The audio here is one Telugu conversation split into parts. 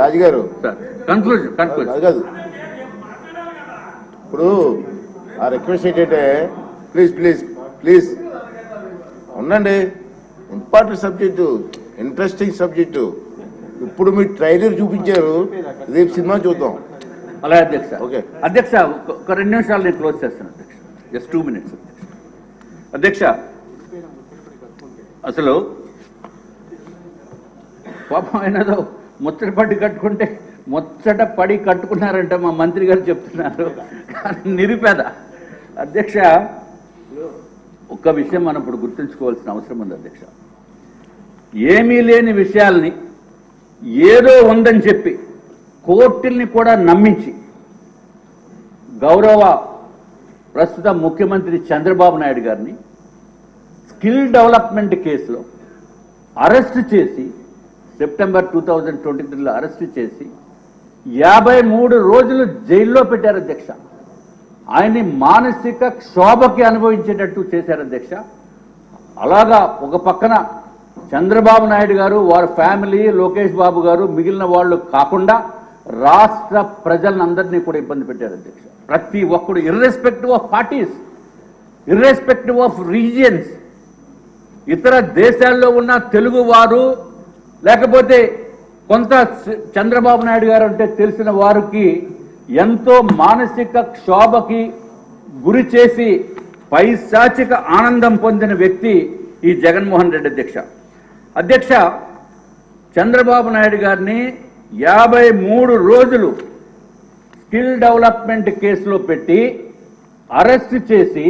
రాజుగారు కన్క్లూజన్ కాదు ఇప్పుడు ఆ రిక్వెస్ట్ ఏంటంటే ప్లీజ్ ప్లీజ్ ప్లీజ్ ఉండండి. Important subject, interesting subject. ఇప్పుడు మీరు ట్రైలర్ చూపించారు, రేపు సినిమా చూద్దాం. అలాగే అధ్యక్ష. ఓకే అధ్యక్ష, ఒక 2 నిమిషాలు నేను క్లోజ్ చేస్తాను అధ్యక్ష. జస్ట్ 2 minutes అధ్యక్ష. అసలు పాపం ఆయనదో ముచ్చట పడి కట్టుకుంటే ముచ్చట పడి కట్టుకున్నారంట మా మంత్రి గారు చెప్తున్నారు. నిరుపేద అధ్యక్ష. ఒక్క విషయం మనం ఇప్పుడు గుర్తుంచుకోవాల్సిన అవసరం ఉంది అధ్యక్ష. ఏమీ లేని విషయాల్ని ఏదో ఉందని చెప్పి కోర్టుల్ని కూడా నమ్మించి గౌరవ ప్రస్తుత ముఖ్యమంత్రి చంద్రబాబు నాయుడు గారిని స్కిల్ డెవలప్మెంట్ కేసులో అరెస్ట్ చేసి సెప్టెంబర్ 2023లో అరెస్ట్ చేసి 53 రోజులు జైల్లో పెట్టారు అధ్యక్ష. ఆయన్ని మానసిక క్షోభకి అనుభవించేటట్టు చేశారు అధ్యక్ష. అలాగా ఒక పక్కన చంద్రబాబు నాయుడు గారు, వారి ఫ్యామిలీ, లోకేష్ బాబు గారు, మిగిలిన వాళ్ళు కాకుండా రాష్ట్ర ప్రజలందరినీ కూడా ఇబ్బంది పెట్టారు అధ్యక్ష. ప్రతి ఒక్కడు irrespective of parties, irrespective of regions, ఇతర దేశాల్లో ఉన్న తెలుగు వారు లేకపోతే కొంత చంద్రబాబు నాయుడు గారు అంటే తెలిసిన వారికి ఎంతో మానసిక క్షోభకి గురి చేసి పైశాచిక ఆనందం పొందిన వ్యక్తి ఈ జగన్మోహన్ రెడ్డి అధ్యక్ష. అధ్యక్ష, చంద్రబాబు నాయుడు గారిని 53 రోజులు స్కిల్ డెవలప్మెంట్ కేసులో పెట్టి అరెస్ట్ చేసి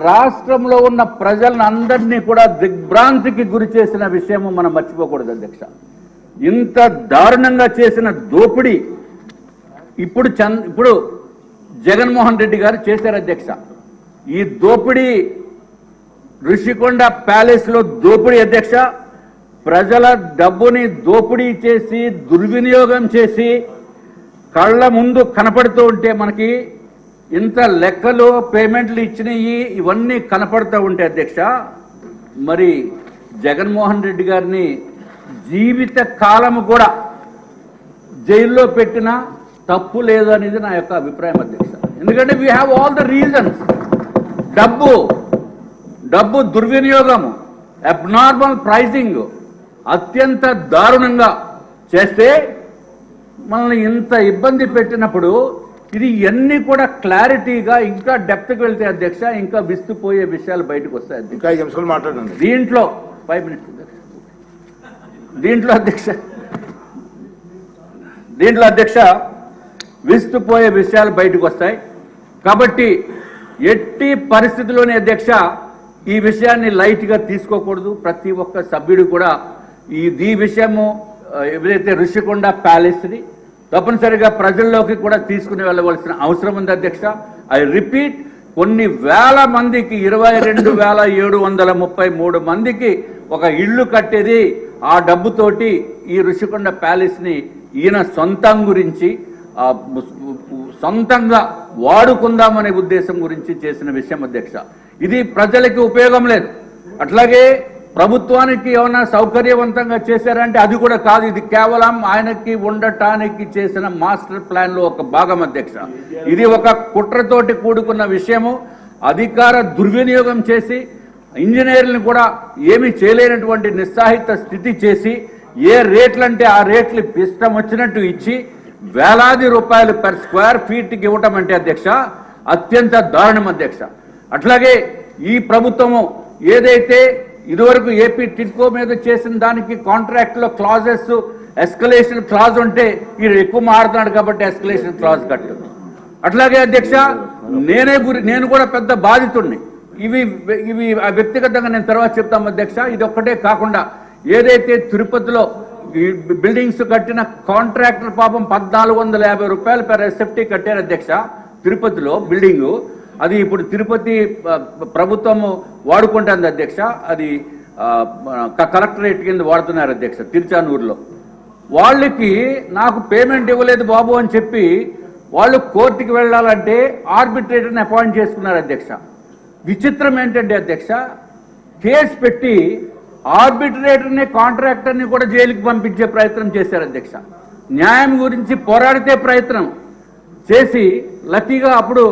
రాష్ట్రంలో ఉన్న ప్రజలందరినీ కూడా దిగ్భ్రాంతికి గురి చేసిన విషయము మనం మర్చిపోకూడదు అధ్యక్ష. ఇంత దారుణంగా చేసిన దోపిడీ ఇప్పుడు జగన్మోహన్ రెడ్డి గారు చేశారు అధ్యక్ష. ఈ దోపిడీ ఋషికొండ ప్యాలెస్ లో దోపిడీ అధ్యక్ష. ప్రజల డబ్బుని దోపిడీ చేసి దుర్వినియోగం చేసి కళ్ళ ముందు కనపడుతూ ఉంటే మనకి ఇంత లెక్కలు పేమెంట్లు ఇచ్చినవి ఇవన్నీ కనపడుతూ ఉంటే అధ్యక్ష, మరి జగన్మోహన్ రెడ్డి గారిని జీవిత కాలము కూడా జైల్లో పెట్టినా తప్పు లేదు అనేది నా యొక్క అభిప్రాయం అధ్యక్ష. ఎందుకంటే we have all the reasons. డబ్బు దుర్వినియోగము, అబ్నార్మల్ ప్రైజింగ్ అత్యంత దారుణంగా చేస్తే మనల్ని ఇంత ఇబ్బంది పెట్టినప్పుడు ఇది ఇవన్నీ కూడా క్లారిటీగా ఇంకా డెప్త్కి వెళ్తే అధ్యక్ష ఇంకా విస్తుపోయే విషయాలు బయటకు వస్తాయి. ఇంకా మాట్లాడండి. దీంట్లో 5 minutes దీంట్లో అధ్యక్ష విస్తుపోయే విషయాలు బయటకు వస్తాయి. కాబట్టి ఎట్టి పరిస్థితుల్లోనే అధ్యక్ష ఈ విషయాన్ని లైట్గా తీసుకోకూడదు. ప్రతి ఒక్క సభ్యుడు కూడా ఈ విషయము ఏదైతే ఋషికొండ ప్యాలెస్ని తప్పనిసరిగా ప్రజల్లోకి కూడా తీసుకుని వెళ్ళవలసిన అవసరం ఉంది అధ్యక్ష. ఐ రిపీట్, కొన్ని వేల మందికి 22,733 మందికి ఒక ఇల్లు కట్టేది ఆ డబ్బుతోటి ఈ ఋషికొండ ప్యాలెస్ని ఈయన సొంతంగా వాడుకుందామనే ఉద్దేశం గురించి చేసిన విషయం అధ్యక్ష. ఇది ప్రజలకి ఉపయోగం లేదు. అట్లాగే ప్రభుత్వానికి ఏమైనా సౌకర్యవంతంగా చేశారంటే అది కూడా కాదు. ఇది కేవలం ఆయనకి ఉండటానికి చేసిన మాస్టర్ ప్లాన్ లో ఒక భాగం అధ్యక్ష. ఇది ఒక కుట్రతోటి కూడుకున్న విషయము. అధికార దుర్వినియోగం చేసి ఇంజనీర్లను కూడా ఏమీ చేయలేనటువంటి నిస్సాహిత స్థితి చేసి ఏ రేట్లంటే ఆ రేట్లు ఇష్టం వచ్చినట్టు ఇచ్చి వేలాది రూపాయలు పర్ స్క్వేర్ ఫీట్కి ఇవ్వటం అంటే అధ్యక్ష అత్యంత దారుణం అధ్యక్ష. అట్లాగే ఈ ప్రభుత్వము ఏదైతే ఇదివరకు ఏపీ టిడ్కో మీద చేసిన దానికి కాంట్రాక్ట్లో క్లాజెస్ ఎస్కలేషన్ క్లాజ్ ఉంటే ఈయన ఎక్కువ మారుతున్నాడు కాబట్టి ఎస్కలేషన్ క్లాజ్ కట్టు. అట్లాగే అధ్యక్ష నేను కూడా పెద్ద బాధితుడిని. ఇవి వ్యక్తిగతంగా నేను తర్వాత చెప్తాం అధ్యక్ష. ఇది ఒక్కటే కాకుండా ఏదైతే తిరుపతిలో బిల్డింగ్స్ కట్టిన కాంట్రాక్టర్ పాపం 1,450 రూపాయలు పెర్ ఎస్ఎఫ్టీ కట్టారు అధ్యక్ష. తిరుపతిలో బిల్డింగు అది ఇప్పుడు తిరుపతి ప్రభుత్వము వాడుకుంటుంది అధ్యక్ష. అది కలెక్టరేట్ కింద వాడుతున్నారు అధ్యక్ష తిరుచానూరులో. వాళ్ళకి నాకు పేమెంట్ ఇవ్వలేదు బాబు అని చెప్పి వాళ్ళు కోర్టుకి వెళ్ళాలంటే ఆర్బిట్రేటర్ని అపాయింట్ చేసుకున్నారు అధ్యక్ష. విచిత్రం ఏంటంటే అధ్యక్ష, కేసు పెట్టి ఆర్బిట్రేటర్ని కాంట్రాక్టర్ని కూడా జైలుకి పంపించే ప్రయత్నం చేశారు అధ్యక్ష. న్యాయం గురించి పోరాడితే ప్రయత్నం చేసి లక్కీగా అప్పుడు